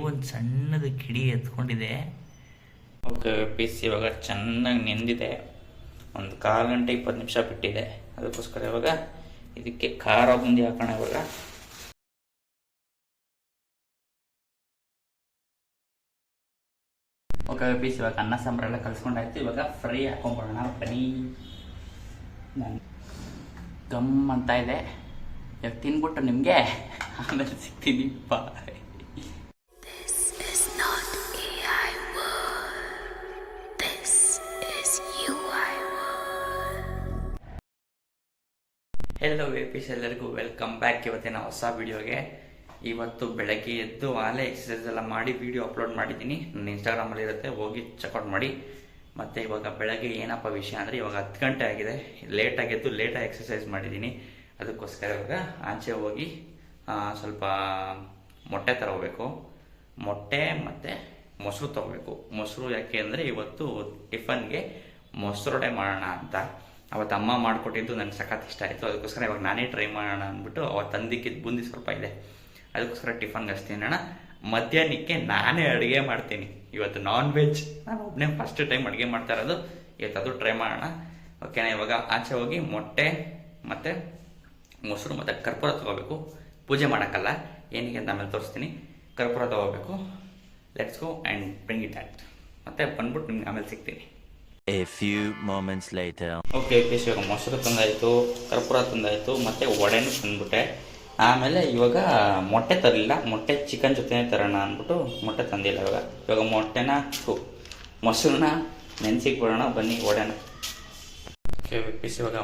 ಒಂದು ಸಣ್ಣದು ಕಿಡಿ ಎತ್ಕೊಂಡಿದೆ. ಓಕೆ, ಪೀಸ್ ಇವಾಗ ಚೆನ್ನಾಗಿ ನೆಂದಿದೆ. ಒಂದು 1/4 ಗಂಟೆ 20 ನಿಮಿಷ ಬಿಟ್ಟಿದೆ. ಅದಕ್ಕೋಸ್ಕರ ಇವಾಗ ಇದಕ್ಕೆ ಖಾರ ಬುಂದಿ ಹಾಕೋಣ. ಇವಾಗ ಓಕೆ ಪೀಸ್, ಇವಾಗ ಅನ್ನ ಸಾಂಬಾರೆಲ್ಲ ಕಲಿಸ್ಕೊಂಡಾಯ್ತು. ಇವಾಗ ಫ್ರೈ ಹಾಕೊಂಡ್ಬಿಡೋಣ. ಬನ್ನಿ, ನಾನು ಗಮ್ ಅಂತ ಇದೆ. ಇವಾಗ ತಿನ್ಬಿಟ್ಟು ನಿಮಗೆ ಆಮೇಲೆ ಸಿಗ್ತೀನಿ. ಬಾಯ್. ಹೆಲೋ ವೇಪೀಸ್, ಎಲ್ಲರಿಗೂ ವೆಲ್ಕಮ್ ಬ್ಯಾಕ್. ಇವತ್ತಿನ ಹೊಸ ವಿಡಿಯೋಗೆ. ಇವತ್ತು ಬೆಳಗ್ಗೆ ಎದ್ದು ಆಲೇ ಎಕ್ಸಸೈಸ್ ಎಲ್ಲ ಮಾಡಿ ವಿಡಿಯೋ ಅಪ್ಲೋಡ್ ಮಾಡಿದ್ದೀನಿ. ನನ್ನ ಇನ್ಸ್ಟಾಗ್ರಾಮಲ್ಲಿ ಇರುತ್ತೆ, ಹೋಗಿ ಚೆಕ್ಔಟ್ ಮಾಡಿ. ಮತ್ತು ಇವಾಗ ಬೆಳಗ್ಗೆ ಏನಪ್ಪ ವಿಷಯ ಅಂದರೆ, ಇವಾಗ 10 ಗಂಟೆ ಆಗಿದೆ. ಲೇಟಾಗಿ ಎದ್ದು ಲೇಟಾಗಿ ಎಕ್ಸಸೈಸ್ ಮಾಡಿದ್ದೀನಿ. ಅದಕ್ಕೋಸ್ಕರ ಇವಾಗ ಆಚೆ ಹೋಗಿ ಸ್ವಲ್ಪ ಮೊಟ್ಟೆ ತಗೋಬೇಕು. ಮೊಟ್ಟೆ ಮತ್ತು ಮೊಸರು ತಗೋಬೇಕು. ಮೊಸರು ಯಾಕೆ ಅಂದರೆ, ಇವತ್ತು ಟಿಫನ್ಗೆ ಮೊಸರೊಡೆ ಮಾಡೋಣ ಅಂತ. ಅವತ್ತು ಅಮ್ಮ ಮಾಡಿಕೊಟ್ಟಿದ್ದು ನನಗೆ ಸಖತ್ ಇಷ್ಟ ಆಯಿತು. ಅದಕ್ಕೋಸ್ಕರ ಇವಾಗ ನಾನೇ ಟ್ರೈ ಮಾಡೋಣ ಅಂದ್ಬಿಟ್ಟು ಅವತ್ತು ತಂದಿಕ್ಕಿದ್ದು ಬೂಂದಿ ಸ್ವಲ್ಪ ಇದೆ. ಅದಕ್ಕೋಸ್ಕರ ಟಿಫನ್ಗೆ ಹಚ್ತೀನಿ ಅಣ್ಣ. ಮಧ್ಯಾಹ್ನಕ್ಕೆ ನಾನೇ ಅಡುಗೆ ಮಾಡ್ತೀನಿ. ಇವತ್ತು ನಾನ್ ವೆಜ್, ನಾನು ಒಬ್ಬನೇ ಫಸ್ಟ್ ಟೈಮ್ ಅಡುಗೆ ಮಾಡ್ತಾ ಇರೋದು. ಇವತ್ತು ಅದು ಟ್ರೈ ಮಾಡೋಣ. ಓಕೆನಾ? ಇವಾಗ ಆಚೆ ಹೋಗಿ ಮೊಟ್ಟೆ ಮತ್ತು ಮೊಸರು ಮತ್ತು ಕರ್ಪೂರ ತೊಗೋಬೇಕು. ಪೂಜೆ ಮಾಡೋಕ್ಕಲ್ಲ, ಏನಿಗೆ ಅಂತ ಆಮೇಲೆ ತೋರಿಸ್ತೀನಿ. ಕರ್ಪೂರ ತೊಗೋಬೇಕು. Let's go and bring it that. ಮತ್ತು ಬಂದ್ಬಿಟ್ಟು ನಿಮ್ಗೆ ಆಮೇಲೆ ಸಿಗ್ತೀನಿ. A few moments later. Okay, ಇವಾಗ ಮೊಸರು ತಂದಾಯಿತು, ಕರ್ಪೂರ ತಂದಾಯಿತು, ಮತ್ತು ವಡೆನೂ ತಂದ್ಬಿಟ್ಟೆ. ಆಮೇಲೆ ಇವಾಗ ಮೊಟ್ಟೆ ತರಲಿಲ್ಲ. ಮೊಟ್ಟೆ ಚಿಕನ್ ಜೊತೆ ತರೋಣ ಅಂದ್ಬಿಟ್ಟು ಮೊಟ್ಟೆ ತಂದಿಲ್ಲ. ಇವಾಗ ಮೊಟ್ಟೆನ ಮೊಸರನ್ನ ನೆನೆಸಿಕ್ಕೆ ಬಿಡೋಣ. ಬನ್ನಿ ವಡೆನ. ಓಕೆ ಪೀಸ್, ಇವಾಗ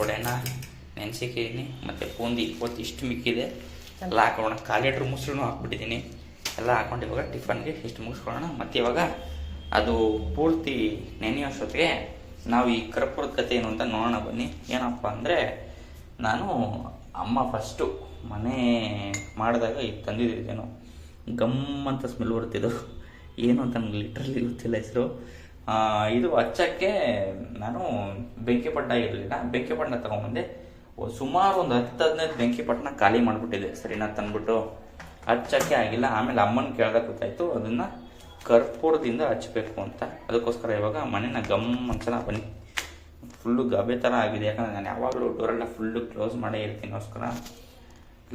ವಡೆನ ನೆನೆಸಿದ್ದೀನಿ. ಮತ್ತು ಬೂಂದಿ ಇವತ್ತು ಇಷ್ಟು ಮಿಕ್ಕಿದೆ ಎಲ್ಲ ಹಾಕೋಣ. 1/4 ಲೀಟ್ರ್ ಮೊಸರು ಹಾಕ್ಬಿಟ್ಟಿದ್ದೀನಿ. ಎಲ್ಲ ಹಾಕೊಂಡು ಇವಾಗ ಟಿಫನ್ಗೆ ಇಷ್ಟು ಮುಗಿಸ್ಕೊಳ್ಳೋಣ. ಮತ್ತು ಇವಾಗ ಅದು ಪೂರ್ತಿ ನೆನೆಯೋಷ್ಟೊತ್ತಿಗೆ ನಾವು ಈ ಕರ್ಪೂರದ ಕತೆ ಏನು ಅಂತ ನೋಡೋಣ. ಬನ್ನಿ. ಏನಪ್ಪ ಅಂದರೆ, ನಾನು ಅಮ್ಮ ಫಸ್ಟು ಮನೆ ಮಾಡಿದಾಗ ಈಗ ತಂದಿದ್ದೇನೋ ಗಮ್ ಅಂತ ಸ್ಮೆಲ್ ಬರ್ತಿದ್ದು. ಏನು ಅಂತ ನನಗೆ ಲಿಟ್ರಲಿ ಗೊತ್ತಿಲ್ಲ ಹೆಸರು. ಇದು ಹಚ್ಚಕ್ಕೆ ನಾನು ಬೆಂಕಿ ಪಟ್ಟ ಇರಲಿಲ್ಲ. ಬೆಂಕಿ ಪಟ್ಟಣ ತೊಗೊಂಬಂದೆ. ಸುಮಾರು ಒಂದು 10-15 ಬೆಂಕಿ ಪಟ್ಟಣ ಖಾಲಿ ಮಾಡಿಬಿಟ್ಟಿದೆ. ಸರಿನಾ ತಂದ್ಬಿಟ್ಟು ಹಚ್ಚಕ್ಕೆ ಆಗಿಲ್ಲ. ಆಮೇಲೆ ಅಮ್ಮನ ಕೇಳ್ದಾಗ ಗೊತ್ತಾಯಿತು ಅದನ್ನು ಕರ್ಪೂರದಿಂದ ಹಚ್ಚಬೇಕು ಅಂತ. ಅದಕ್ಕೋಸ್ಕರ ಇವಾಗ ಮನೇನ ಗಮ್ ಅನ್ಸೋಣ. ಬನ್ನಿ. ಫುಲ್ಲು ಗಬೆ ಥರ ಆಗಿದೆ. ಯಾಕಂದರೆ ನಾನು ಯಾವಾಗಲೂ ಡೋರೆಲ್ಲ ಫುಲ್ಲು ಕ್ಲೋಸ್ ಮಾಡೇ ಇರ್ತೀನೋಸ್ಕರ.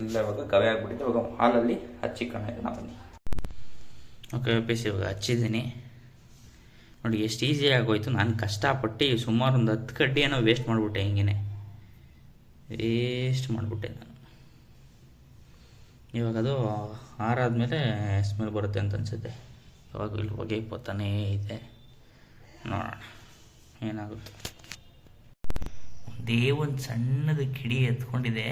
ಇಲ್ಲ, ಇವಾಗ ಗವೆ ಆಗಿಬಿಟ್ಟಿದೆ. ಇವಾಗ ಹಾಲಲ್ಲಿ ಹಚ್ಚಿಕೊಂಡಿದ್ದೆ. ಬನ್ನಿ. ಓಕೆ ಪೀಸ್, ಇವಾಗ ಹಚ್ಚಿದ್ದೀನಿ ನೋಡಿ. ಎಷ್ಟು ಈಸಿ ಆಗೋಯ್ತು. ನಾನು ಕಷ್ಟಪಟ್ಟು ಸುಮಾರು ಒಂದು 10 ಕಡ್ಡಿ ಏನೋ ವೇಸ್ಟ್ ಮಾಡಿಬಿಟ್ಟೆ. ಹಿಂಗೇ ವೇಸ್ಟ್ ಮಾಡಿಬಿಟ್ಟೆ ನಾನು. ಇವಾಗ ಅದು ಆರಾದ್ಮೇಲೆ ಸ್ಮೆಲ್ ಬರುತ್ತೆ ಅಂತ ಅನಿಸುತ್ತೆ. ಇವಾಗ ಇಲ್ಲಿ ಹೊಗೆ ಪೋತಾನೇ ಇದೆ. ನೋಡೋಣ ಏನಾಗುತ್ತೆ. ಒಂದು ಸಣ್ಣದು ಕಿಡಿ ಎತ್ಕೊಂಡಿದೆ.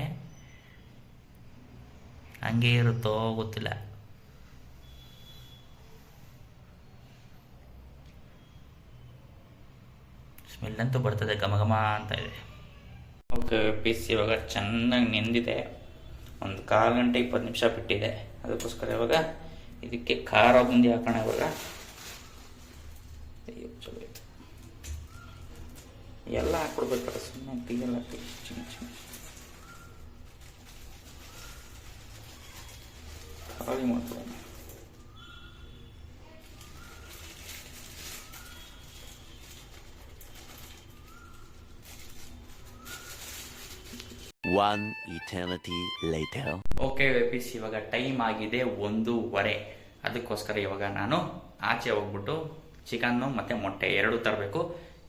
ಹಂಗೆ ಇರುತ್ತೋ ಗೊತ್ತಿಲ್ಲ. ಸ್ಮೆಲ್ ಅಂತೂ ಬರ್ತದೆ, ಘಮ ಘಮ ಅಂತ ಇದೆ. ಓಕೆ ಪೀಸ್, ಇವಾಗ ಚೆನ್ನಾಗಿ ನೆಂದಿದೆ. ಒಂದು 1/4 ಗಂಟೆ 20 ನಿಮಿಷ ಬಿಟ್ಟಿದೆ. ಅದಕ್ಕೋಸ್ಕರ ಇವಾಗ ಇದಕ್ಕೆ ಖಾರ ಬುಂದಿ ಹಾಕೋಣ. ಇವಾಗ ಎಲ್ಲ ಹಾಕ್ಬಿಡ್ಬೇಕಾರೆ ಸುಮ್ಮನೆ ಟೀಯೆಲ್ಲ ಚಿನ್ನ ಚಿನ್ನ ಖಾಲಿ ಮಾಡ್ಕೊಳ್ಳೋಣ. One eternity later. ಓಕೆ ವೇಪೀಸ್, ಇವಾಗ ಟೈಮ್ ಆಗಿದೆ 1:15. ಅದಕ್ಕೋಸ್ಕರ ಇವಾಗ ನಾನು ಆಚೆ ಹೋಗ್ಬಿಟ್ಟು ಚಿಕನ್ನು ಮತ್ತು ಮೊಟ್ಟೆ 2 ತರಬೇಕು.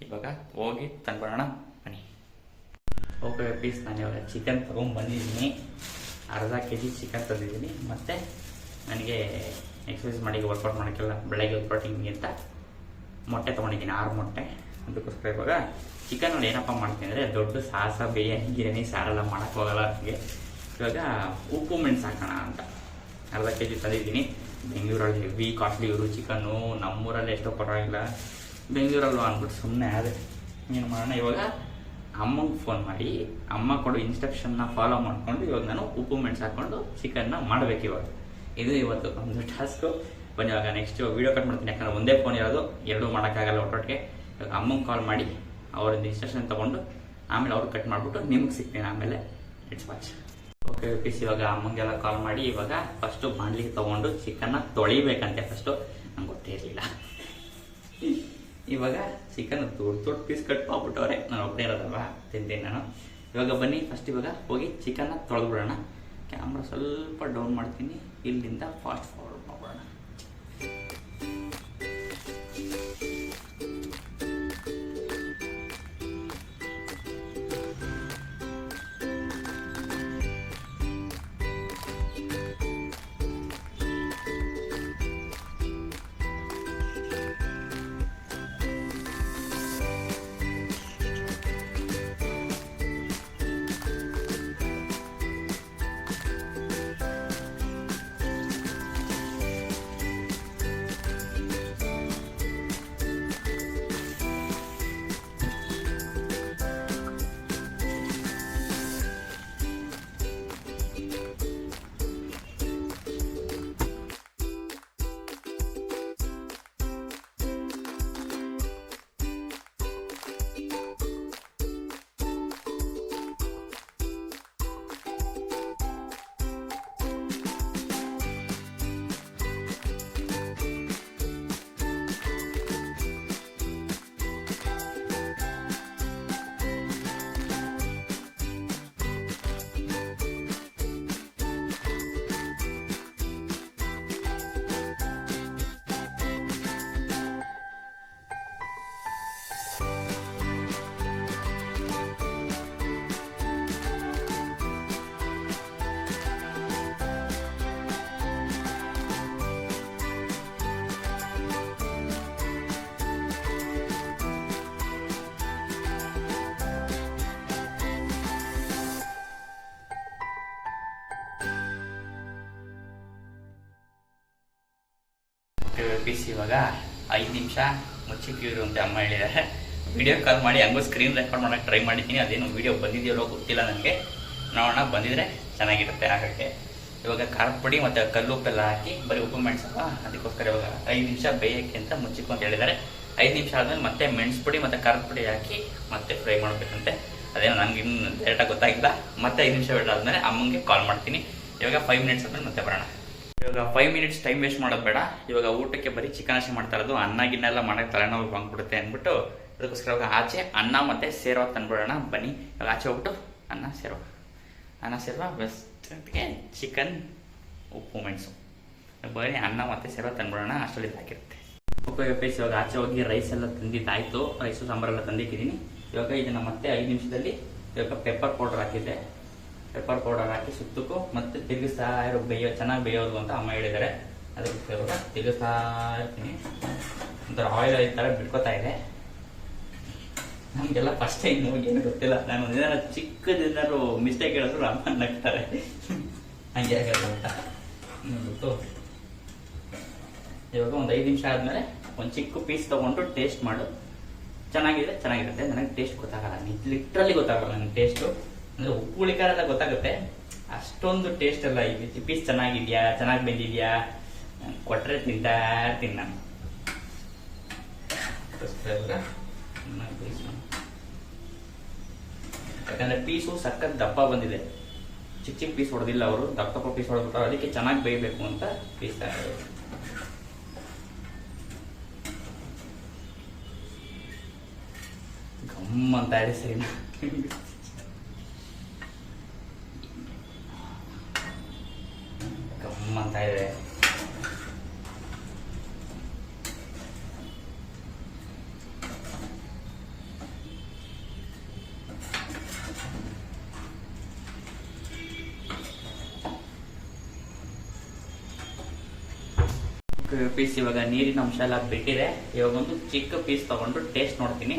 ಇವಾಗ ಹೋಗಿ ತಂದ್ಬಿಡೋಣ. ಬನ್ನಿ. ಓಕೆ ವೇಪೀಸ್, ನಾನು ಇವಾಗ ಚಿಕನ್ ತೊಗೊಂಡ್ಬಂದಿದ್ದೀನಿ. ಅರ್ಧ kg ಚಿಕನ್ ತಂದಿದ್ದೀನಿ. ಮತ್ತು ನನಗೆ ಎಕ್ಸಸೈಸ್ ಮಾಡಿ ವರ್ಕೌಟ್ ಮಾಡೋಕ್ಕೆಲ್ಲ ಬೆಳಗ್ಗೆ ವರ್ಕೌಟಿಂಗ್ ಅಂತ ಮೊಟ್ಟೆ ತೊಗೊಂಡಿದ್ದೀನಿ, 6 ಮೊಟ್ಟೆ. ಅದಕ್ಕೋಸ್ಕರ ಇವಾಗ ಚಿಕನ್ ನೋಡಿ ಏನಪ್ಪ ಮಾಡ್ತೀನಿ ಅಂದರೆ, ದೊಡ್ಡ ಸಾಸ ಬಿರಿಯಾನಿ ಸಾರೆಲ್ಲ ಮಾಡೋಕ್ಕೆ ಹೋಗಲ್ಲ ನನಗೆ. ಇವಾಗ ಉಪ್ಪು ಮೆಣಸು ಹಾಕೋಣ ಅಂತ ಅರ್ಧ kg ತಂದಿದ್ದೀನಿ. ಬೆಂಗಳೂರಲ್ಲಿ ಹೆವಿ ಕಾಸ್ಟ್ಲಿ ಇವರು ಚಿಕನ್ನು. ನಮ್ಮೂರಲ್ಲಿ ಎಷ್ಟೋ ಪರವಾಗಿಲ್ಲ, ಬೆಂಗಳೂರಲ್ಲೂ ಅಂದ್ಬಿಟ್ಟು ಸುಮ್ಮನೆ ಆದರೆ ಏನು ಮಾಡೋಣ. ಇವಾಗ ಅಮ್ಮಂಗೆ ಫೋನ್ ಮಾಡಿ ಅಮ್ಮ ಕೊಡೋ ಇನ್ಸ್ಟ್ರಕ್ಷನ್ನ ಫಾಲೋ ಮಾಡಿಕೊಂಡು ಇವಾಗ ನಾನು ಉಪ್ಪು ಮೆಣಸು ಹಾಕ್ಕೊಂಡು ಚಿಕನ್ನ ಮಾಡಬೇಕು. ಇವಾಗ ಇದು ಇವತ್ತು ಒಂದು ಟಾಸ್ಕು. ಬನ್ನಿ, ಇವಾಗ ನೆಕ್ಸ್ಟ್ ವೀಡಿಯೋ ಕಟ್ ಮಾಡ್ತೀನಿ. ಯಾಕಂದರೆ ಒಂದೇ ಫೋನ್ ಇರೋದು, 2 ಮಾಡೋಕ್ಕಾಗಲ್ಲ ಒಟ್ಟೊಟ್ಟಿಗೆ. ಇವಾಗ ಅಮ್ಮಂಗೆ ಕಾಲ್ ಮಾಡಿ ಅವರಿಂದ ಇನ್ಸ್ಟ್ರಕ್ಷನ್ ತೊಗೊಂಡು ಆಮೇಲೆ ಅವ್ರು ಕಟ್ ಮಾಡಿಬಿಟ್ಟು ನಿಮ್ಗೆ ಸಿಗ್ತೀನಿ. ಆಮೇಲೆ ಇಟ್ಸ್ ವಾಚ್. ಓಕೆ ಪೀಸ್ ಇವಾಗ ಅಮ್ಮಂಗೆಲ್ಲ ಕಾಲ್ ಮಾಡಿ ಇವಾಗ ಫಸ್ಟು ಬಾಣಲಿಗೆ ತೊಗೊಂಡು ಚಿಕನ್ನ ತೊಳಿಬೇಕಂತೆ ಫಸ್ಟು, ನಂಗೆ ಗೊತ್ತೇ ಇರಲಿಲ್ಲ. ಇವಾಗ ಚಿಕನ್ ದೊಡ್ಡ ಪೀಸ್ ಕಟ್ ಮಾಡ್ಬಿಟ್ಟವ್ರೆ, ನಾನು ಒಬ್ಬನೇ ಇರೋದಲ್ವಾ ತಿಂತೀನಿ ನಾನು. ಇವಾಗ ಬನ್ನಿ ಫಸ್ಟ್ ಇವಾಗ ಹೋಗಿ ಚಿಕನ್ನ ತೊಳೆದ್ಬಿಡೋಣ. ಕ್ಯಾಮ್ರಾ ಸ್ವಲ್ಪ ಡೌನ್ ಮಾಡ್ತೀನಿ, ಇಲ್ಲಿಂದ ಫಾಸ್ಟ್ ಫಾರ್ವರ್ಡ್ ಮಾಡೋಣ. ಪೀಸ್ ಇವಾಗ 5 ನಿಮಿಷ ಮುಚ್ಚಿಕ್ಕಿರು ಅಂತ ಅಮ್ಮ ಹೇಳಿದ್ದಾರೆ. ವಿಡಿಯೋ ಕಾಲ್ ಮಾಡಿ ಹಂಗೂ ಸ್ಕ್ರೀನ್ ರೆಕಾರ್ಡ್ ಮಾಡೋಕ್ಕೆ ಟ್ರೈ ಮಾಡಿದ್ದೀನಿ, ಅದೇನು ವಿಡಿಯೋ ಬಂದಿದೆಯಲ್ಲೋ ಗೊತ್ತಿಲ್ಲ ನನಗೆ. ನೋಡೋಣ, ಬಂದಿದ್ರೆ ಚೆನ್ನಾಗಿರುತ್ತೆ ಆಗೋಕ್ಕೆ. ಇವಾಗ ಖಾರದ ಪುಡಿ ಮತ್ತು ಕಲ್ಲುಪ್ಪೆಲ್ಲ ಹಾಕಿ ಬರೀ ಉಪ್ಪು ಮೆಣಸಲ್ಲ, ಅದಕ್ಕೋಸ್ಕರ ಇವಾಗ 5 ನಿಮಿಷ ಬೇಯಕ್ಕೆ ಅಂತ ಮುಚ್ಚಿಕ್ಕು ಅಂತ ಹೇಳಿದ್ದಾರೆ. 5 ನಿಮಿಷ ಆದಮೇಲೆ ಮತ್ತೆ ಮೆಣಸು ಪುಡಿ ಮತ್ತು ಖಾರದ ಪುಡಿ ಹಾಕಿ ಮತ್ತೆ ಫ್ರೈ ಮಾಡಬೇಕಂತೆ. ಅದೇನೋ ನನಗೆ ಇನ್ನೂ ಡೈರೆಕ್ಟಾಗಿ ಗೊತ್ತಾಗಿಲ್ಲ. ಮತ್ತೆ 5 ನಿಮಿಷ ಬಿಟ್ಟಾದ್ಮೇಲೆ ಅಮ್ಮಂಗೆ ಕಾಲ್ ಮಾಡ್ತೀನಿ. ಇವಾಗ 5 ಮಿನಿಟ್ಸ್ ಆದ್ಮೇಲೆ ಮತ್ತೆ ಬರೋಣ. ಇವಾಗ 5 ಮಿನಿಟ್ಸ್ ಟೈಮ್ ವೇಸ್ಟ್ ಮಾಡೋದು ಬೇಡ. ಇವಾಗ ಊಟಕ್ಕೆ ಬರೀ ಚಿಕನ್ ಅಷ್ಟೇ ಮಾಡ್ತಾ ಇರೋದು, ಅನ್ನ ಗಿನ್ನೆಲ್ಲ ಮಾಡೋಕ್ಕೆ ತಲೆನೋವು ಬಂದ್ಬಿಡುತ್ತೆ ಅಂದ್ಬಿಟ್ಟು ಅದಕ್ಕೋಸ್ಕರ ಇವಾಗ ಆಚೆ ಅನ್ನ ಮತ್ತು ಸೇರುವ ತಂದ್ಬಿಡೋಣ. ಬನ್ನಿ ಇವಾಗ ಆಚೆ ಹೋಗ್ಬಿಟ್ಟು ಅನ್ನ ಸೇರುವ ಬೆಸ್ಟ್ಗೆ ಚಿಕನ್ ಉಪ್ಪು ಮೆಣಸು ಬರೀ ಅನ್ನ ಮತ್ತು ಸೇರುವ ತಂದ್ಬಿಡೋಣ, ಅಷ್ಟರಲ್ಲಿ ಹಾಕಿರುತ್ತೆ. ಓಕೆ ಪೀಸ್ ಇವಾಗ ಆಚೆ ಹೋಗಿ ರೈಸ್ ಎಲ್ಲ ತಂದಿದ್ದಾಯಿತು, ರೈಸು ಸಾಂಬಾರೆಲ್ಲ ತಂದಿಕ್ಕಿದ್ದೀನಿ. ಇವಾಗ ಇದನ್ನು ಮತ್ತೆ 5 ನಿಮಿಷದಲ್ಲಿ ಇವಾಗ ಪೆಪ್ಪರ್ ಪೌಡರ್ ಹಾಕಿದ್ದೆ. ಪೆಪ್ಪರ್ ಪೌಡರ್ ಹಾಕಿ ಸುತ್ತಕ್ಕೂ ಮತ್ತೆ ತಿರುಗಿಸ್ತಾ ಚೆನ್ನಾಗಿ ಬೇಯೋದು ಅಂತ ಅಮ್ಮ ಹೇಳಿದ್ದಾರೆ. ಅದಕ್ಕೆ ಇವಾಗ ತಿರುಗಿಸ್ತಾ ಇರ್ತೀನಿ. ಒಂಥರ ಆಯಿಲ್ ಈ ಥರ ಬಿಡ್ಕೋತಾ ಇದೆ. ನಮಗೆಲ್ಲ ಫಸ್ಟ್ ಟೈಮ್ ಏನು ಗೊತ್ತಿಲ್ಲ. ನಾನು ಒಂದೇನಾರು ಚಿಕ್ಕದೇನಾದ್ರು ಮಿಸ್ಟೇಕ್ ಹೇಳಿದ್ರು ಅಮ್ಮ ನಗ್ತಾರೆ, ಹಂಗೆ ಆಗೋದು ಅಂತ ಗೊತ್ತು. ಇವಾಗ ಒಂದು 5 ನಿಮಿಷ ಆದಮೇಲೆ ಒಂದು ಚಿಕ್ಕ ಪೀಸ್ ತೊಗೊಂಡು ಟೇಸ್ಟ್ ಮಾಡು. ಚೆನ್ನಾಗಿರುತ್ತೆ. ನನಗೆ ಟೇಸ್ಟ್ ಗೊತ್ತಾಗಲ್ಲ, ಲಿಟ್ರಲಿ ಗೊತ್ತಾಗಲ್ಲ ನನಗೆ ಟೇಸ್ಟು. ಅಂದರೆ ಉಪ್ಪು ಹುಳಿಕಾರ ಎಲ್ಲ ಗೊತ್ತಾಗುತ್ತೆ, ಅಷ್ಟೊಂದು ಟೇಸ್ಟ್ ಅಲ್ಲ. ಈ ಪೀಸ್ ಚೆನ್ನಾಗಿದೆಯಾ, ಚೆನ್ನಾಗಿ ಬೆಂದಿದೆಯಾ ಕೊಟ್ಟರೆ ತಿಂತಾ ಇರ್ತೀನಿ ನಾನು. ಯಾಕಂದರೆ ಪೀಸು ಸಖತ್ ದಪ್ಪ ಬಂದಿದೆ, ಚಿಕ್ಕ ಪೀಸ್ ಹೊಡೆದಿಲ್ಲ ಅವರು, ದಪ್ಪ ಪೀಸ್ ಹೊಡೆದ್ಬಿಟ್ರು. ಅದಕ್ಕೆ ಚೆನ್ನಾಗಿ ಬೇಯಬೇಕು ಅಂತ ಪೀಸ್ ತಗೊಂಡು ಗಮ್ ಅಂತ ಇದೆ. ಸರಿನಾ? ಗಮ್ ಅಂತ ಇದೆ. ಪೀಸ್ ಇವಾಗ ನೀರಿನ ಅಂಶ ಎಲ್ಲ ಬಿಟ್ಟಿದೆ. ಇವಾಗ ಒಂದು ಚಿಕ್ಕ ಪೀಸ್ ತಗೊಂಡು ಟೇಸ್ಟ್ ನೋಡ್ತೀನಿ.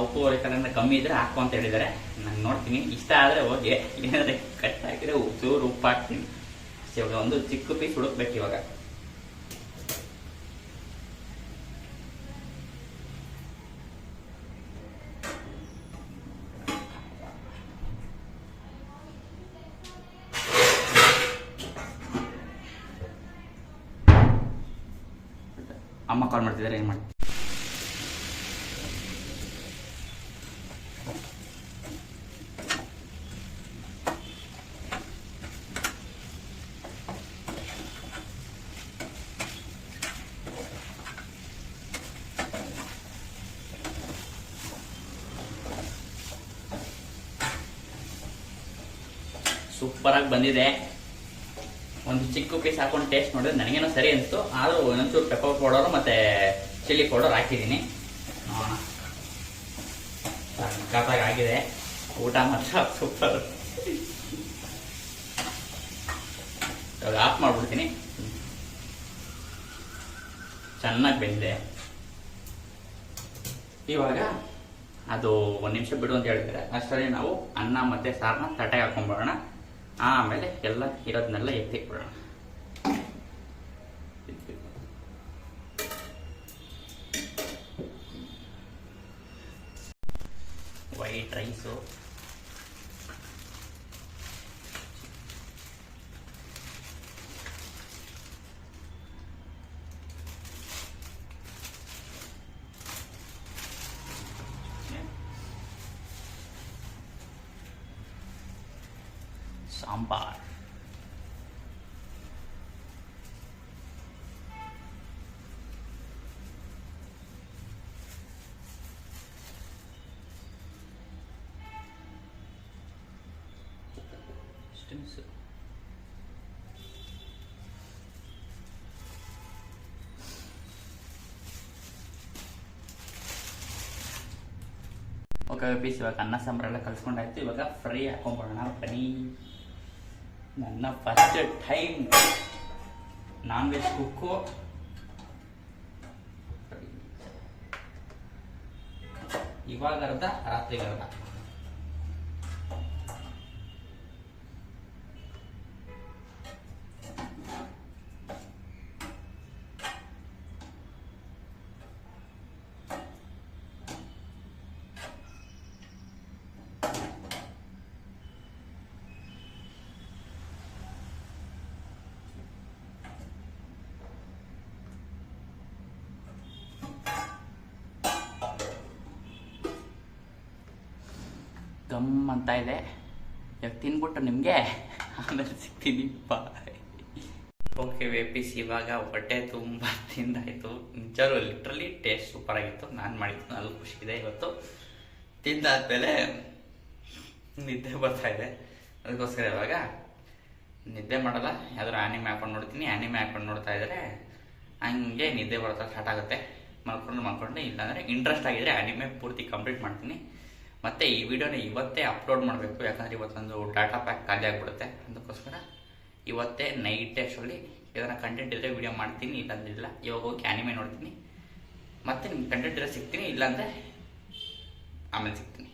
ಉಪ್ಪು ಯಾಕಂದ್ರೆ ಕಮ್ಮಿ ಇದ್ರೆ ಹಾಕು ಅಂತ ಹೇಳಿದ್ದಾರೆ. ನಾನು ನೋಡ್ತೀನಿ, ಇಷ್ಟ ಆದರೆ ಓಕೆ, ಏನಾದ್ರೆ ಕಟ್ ಹಾಕಿದ್ರೆ ಚೂರು ಉಪ್ಪು ಹಾಕ್ತೀನಿ. ಇವಾಗ ಒಂದು ಚಿಕ್ಕ ಪೀಸ್ ಹುಡುಕ್ಬೇಕು ಇವಾಗ. ಅಮ್ಮ ಕಾಲ್ ಮಾಡ್ತಿದ್ದಾರೆ, ಏನು ಮಾಡಿ. ಸೂಪರಾಗಿ ಬಂದಿದೆ. ಒಂದು ಚಿಕ್ಕ ಪೀಸ್ ಹಾಕೊಂಡು ಟೇಸ್ಟ್ ನೋಡಿದ್ರೆ ನನಗೇನೋ ಸರಿ ಅನಿಸ್ತು. ಆದರೂ ಒಂಚೂರು ಪೆಪ್ಪರ್ ಪೌಡರು ಮತ್ತು ಚಿಲ್ಲಿ ಪೌಡರ್ ಹಾಕಿದ್ದೀನಿ. ನೋಡೋಣ. ಸಖತ್ತಾಗಿ ಆಗಿದೆ. ಊಟ ಮಾತ್ರ ಸೂಪರ್. ಇವಾಗ ಆಫ್ ಮಾಡ್ಬಿಡ್ತೀನಿ. ಚೆನ್ನಾಗಿ ಬೆಂದಿದೆ. ಇವಾಗ ಅದು 1 ನಿಮಿಷ ಬಿಡು ಅಂತ ಹೇಳ್ತಾರೆ. ಅಷ್ಟರಲ್ಲಿ ನಾವು ಅನ್ನ ಮತ್ತು ಸಾರನ್ನ ತಟ್ಟೆಗೆ ಹಾಕೊಂಡ್ಬಿಡೋಣ. ಆಮೇಲೆ ಎಲ್ಲ ಇರೋದನ್ನೆಲ್ಲ ಎತ್ತಿಕ್ಬಿಡೋಣ. White rice, sambar, okay piece. ಇವಾಗ ಅನ್ನ ಸಾಂಬಾರೆಲ್ಲ ಕಲ್ಸ್ಕೊಂಡಾಯ್ತು. ಇವಾಗ ಫ್ರೈ ಹಾಕೊಂಡ್ಬಿಡೋಣ. ಬನ್ನಿ. ನನ್ನ first time non veg cook. ಇವಾಗ ಅರ್ಧ, ರಾತ್ರಿಗೆ ಅರ್ಧ. ಗಮ್ ಅಂತ ಇದೆ. ಇವಾಗ ತಿನ್ಬಿಟ್ಟು ನಿಮಗೆ ಆಮೇಲೆ ಸಿಗ್ತೀನಿ. ಬಾಯ್. ಓಕೆ ವೇಪೀಸ್, ಇವಾಗ ಹೊಟ್ಟೆ ತುಂಬ ತಿಂದಾಯಿತು. ನಿಜವೂ ಲಿಟ್ರಲಿ ಟೇಸ್ಟ್ ಸೂಪರ್ ಆಗಿತ್ತು. ನಾನು ಮಾಡಿದ್ದು ಅದು ಖುಷಿ ಇದೆ. ಇವತ್ತು ತಿಂದಾದ್ಮೇಲೆ ನಿದ್ದೆ ಬರ್ತಾ ಇದೆ. ಅದಕ್ಕೋಸ್ಕರ ಇವಾಗ ನಿದ್ದೆ ಮಾಡಲ್ಲ, ಯಾವ್ದಾದ್ರು ಆನಿಮೆ ಹಾಕೊಂಡು ನೋಡ್ತೀನಿ. ಆನಿಮೆ ಹಾಕೊಂಡು ನೋಡ್ತಾ ಇದ್ದರೆ ಹಂಗೆ ನಿದ್ದೆ ಬರ್ತಾ ಸ್ಟಾರ್ಟ್ ಆಗುತ್ತೆ. ಮಲ್ಕೊಂಡು ಇಲ್ಲಾಂದರೆ ಇಂಟ್ರೆಸ್ಟ್ ಆಗಿದ್ರೆ ಆನಿಮೆ ಪೂರ್ತಿ ಕಂಪ್ಲೀಟ್ ಮಾಡ್ತೀನಿ. ಮತ್ತು ಈ ವಿಡಿಯೋನ ಇವತ್ತೇ ಅಪ್ಲೋಡ್ ಮಾಡಬೇಕು. ಯಾಕಂದರೆ ಇವತ್ತೊಂದು ಡಾಟಾ ಪ್ಯಾಕ್ ಖಾಲಿ ಆಗಿಬಿಡುತ್ತೆ. ಅದಕ್ಕೋಸ್ಕರ ಇವತ್ತೇ ನೈಟ್ ಅಷ್ಟರಲ್ಲಿ ಏನಾರ ಕಂಟೆಂಟ್ ಇದ್ದರೆ ವಿಡಿಯೋ ಮಾಡ್ತೀನಿ. ಇಲ್ಲಾಂದ್ರಿಲ್ಲ. ಇವಾಗ ಹೋಗಿ ಆನಿಮೆ ನೋಡ್ತೀನಿ. ಮತ್ತು ನಿಮ್ಗೆ ಕಂಟೆಂಟ್ ಇರೋ ಸಿಗ್ತೀನಿ. ಇಲ್ಲಾಂದರೆ ಆಮೇಲೆ ಸಿಗ್ತೀನಿ.